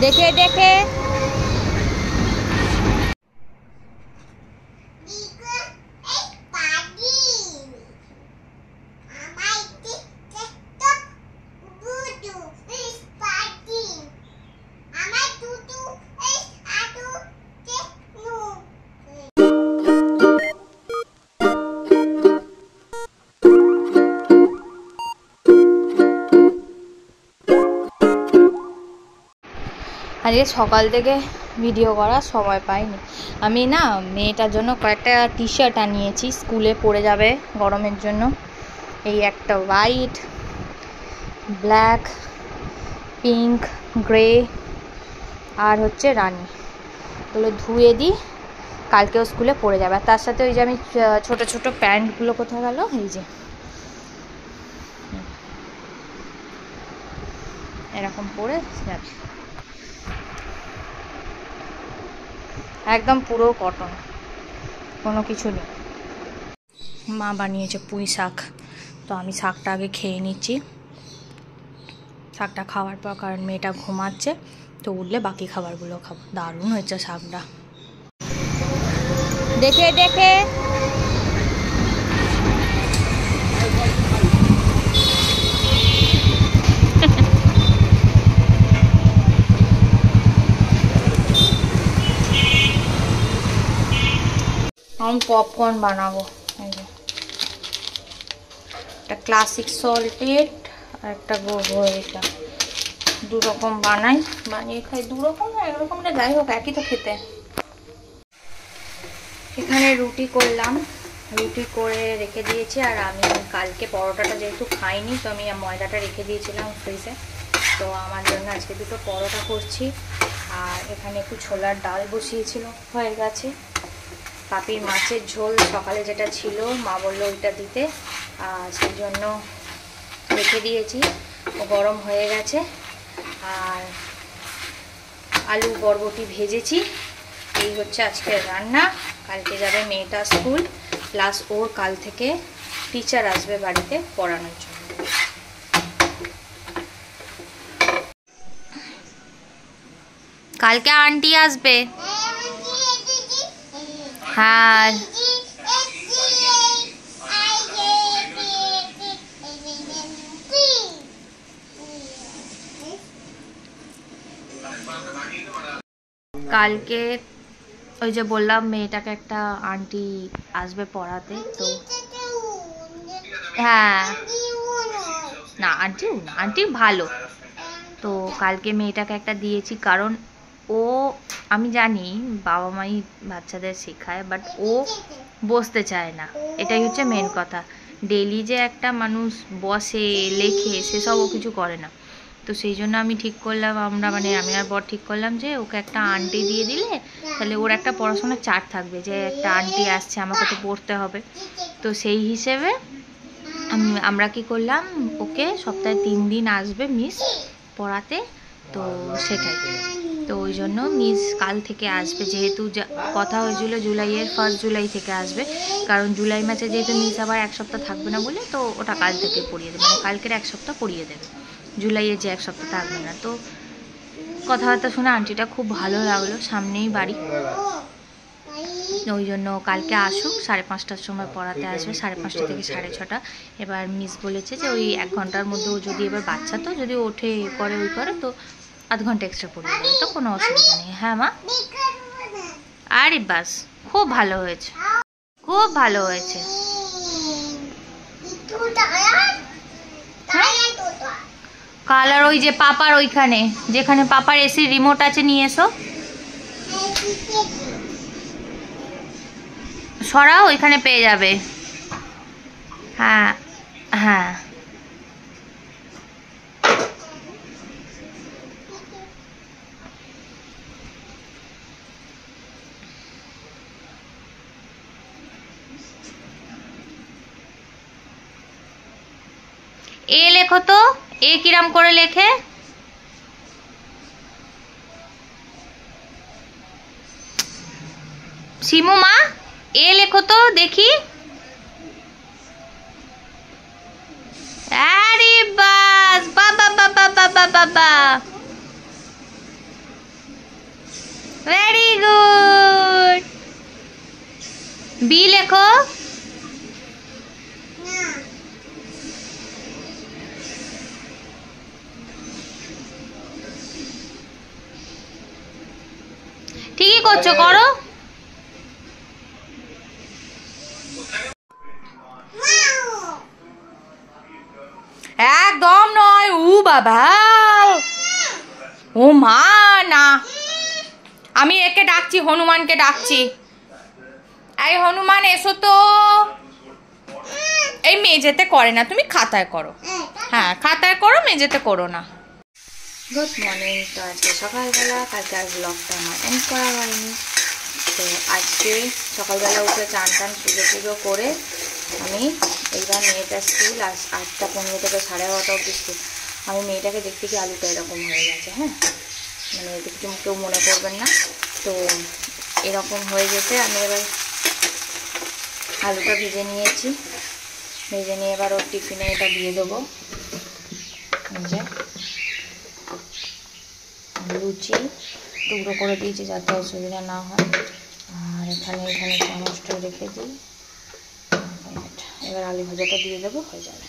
দেখে দেখে আজকে সকাল থেকে ভিডিও করার সময় পাইনি। আমি না মেয়েটার জন্য কয়েকটা টি শার্ট আনিয়েছি, স্কুলে পরে যাবে গরমের জন্য। এই একটা হোয়াইট, ব্ল্যাক, পিঙ্ক, গ্রে আর হচ্ছে রানি, এগুলো ধুয়ে দিই, কালকেও স্কুলে পরে যাবে। আর তার সাথে ওই যে আমি ছোট ছোট প্যান্টগুলো কোথায় গেল, এই যে এরকম পরে যাবে, একদম পুরো কটন, কোনো কিছু নেই। মা বানিয়েছে পুঁই শাক, তো আমি শাকটা আগে খেয়ে নিচ্ছি। শাকটা খাওয়ার পর, কারণ মেয়েটা ঘুমাচ্ছে, তো উঠলে বাকি খাবারগুলো খাবো। দারুণ হয়েছে শাকটা, দেখে দেখে। আমি পপকর্ন বানাবো, একটা ক্লাসিক সল্টেড আর একটা গোটা, দু রকম বানিয়ে খাই। দু রকম না, একরকম না, যাই হোক একই তো খেতে। এখানে রুটি করলাম, রুটি করে রেখে দিয়েছি। আর আমি কালকে পরোটাটা যেহেতু খাইনি, তো আমি ময়দাটা রেখে দিয়েছিলাম ফ্রিজে, তো আমার জন্য আজকে দুটো পরোটা করছি। আর এখানে একটু ছোলার ডাল বসিয়েছিল, হয়ে গেছে। পাপির মাছের ঝোল সকালে যেটা ছিল, মা বললো ওইটা দিতে, সেই জন্য রেখে দিয়েছি, ও গরম হয়ে গেছে। আর আলু বরবটি ভেজেছি। এই হচ্ছে আজকের রান্না। কালকে যাবে মেয়েটা স্কুল, প্লাস ওর কাল থেকে টিচার আসবে বাড়িতে পড়ানোর জন্য। কালকে আন্টি আসবে, হ্যাঁ। কালকে ওই যে বললাম মেয়েটাকে একটা আন্টি আসবে পড়াতে, তো হ্যাঁ, না আন্টি ভালো। তো কালকে মেয়েটাকে একটা দিয়েছি, কারণ ও, আমি জানি বাবা মাই বাচ্চাদের শেখায়, বাট ও বসতে চায় না, এটাই হচ্ছে মেন কথা। ডেইলি যে একটা মানুষ বসে লেখে, সেসব ও কিছু করে না। তো সেই জন্য আমি ঠিক করলাম, আমি আর বর ঠিক করলাম যে ওকে একটা আন্টি দিয়ে দিলে তাহলে ওর একটা পড়াশোনার চার্ট থাকবে, যে একটা আন্টি আসছে, আমাকে তো পড়তে হবে। তো সেই হিসেবে আমরা কি করলাম, ওকে সপ্তাহে 3 দিন আসবে মিস পড়াতে, তো সেটাই। তো ওই জন্য মিস কাল থেকে আসবে, যেহেতু কথা হয়েছিল জুলাইয়ের 1 জুলাই থেকে আসবে, কারণ জুলাই মাসে যেহেতু মিস আবার 1 সপ্তাহ থাকবে না বলে, তো ওটা কাল থেকে পড়িয়ে দেবে, মানে কালকের 1 সপ্তাহ পড়িয়ে দেবে, জুলাইয়ের যে 1 সপ্তাহ থাকবে না। তো কথাবার্তা শুনে আন্টিটা খুব ভালো লাগলো, সামনেই বাড়ি। ওই জন্য কালকে আসুক, 5:30টার সময় পড়াতে আসবে, 5:30 থেকে 6:30। এবার মিস বলেছে যে ওই 1 ঘন্টার মধ্যে ও যদি, এবার বাচ্চা তো যদি ওঠে করে ওই করে, তো আধ ঘন্টা এক্সট্রা পড়িয়ে দেবে, তো কোনো অসুবিধা নেই। হ্যাঁ মা, আরে বাস, খুব ভালো হয়েছে, খুব ভালো হয়েছে। কালার ওই যে পাপার ওইখানে, যেখানে পাপার এসির রিমোট আছে, নিয়ে এসো, সরাও, ওইখানে পেয়ে যাবে। হ্যাঁ হ্যাঁ, এ লেখো তো, এ কিরাম করে লেখে? শিমু মা, এ লেখো তো দেখি। আরে বাস, বাবা বাবা বাবা বাবা, ভেরি গুড। বি লেখো। ঠিকই করছো, করো। একদম নয়। ও বাবা, ও মা না। আমি একে ডাকছি, হনুমানকে ডাকছি। এই হনুমান এসো তো। এই মেঝেতে করে না, তুমি খাতায় করো। হ্যাঁ খাতায় করো, মেঝেতে করো না। Good morning. তো আজকে সকালবেলা, কালকে আর ব্লগটা আমার এন্ড করা হয়নি। তো আজকে সকালবেলা উঠে চান টান পুজো করে আমি এইবার মেয়েটার স্কুল 8:15 থেকে 11:30 অবধি স্কুল। আমি মেয়েটাকে দেখতে কি আলুটা এরকম হয়ে গেছে, হ্যাঁ মানে দেখতে কেউ মনে করবেন না। তো এরকম হয়ে গেছে। আমি এবার আলুটা ভেজে নিয়েছি, ভেজে নিয়ে এবার ওর টিফিনে এটা দিয়ে দেবো। যে লুচি টুকরো করে দিয়েছি যাতে অসুবিধা না হয়। আর এখানে চামচটা রেখে দিই। এবার আলু ভাজাটা দিয়ে দেবো, হয়ে যাবে।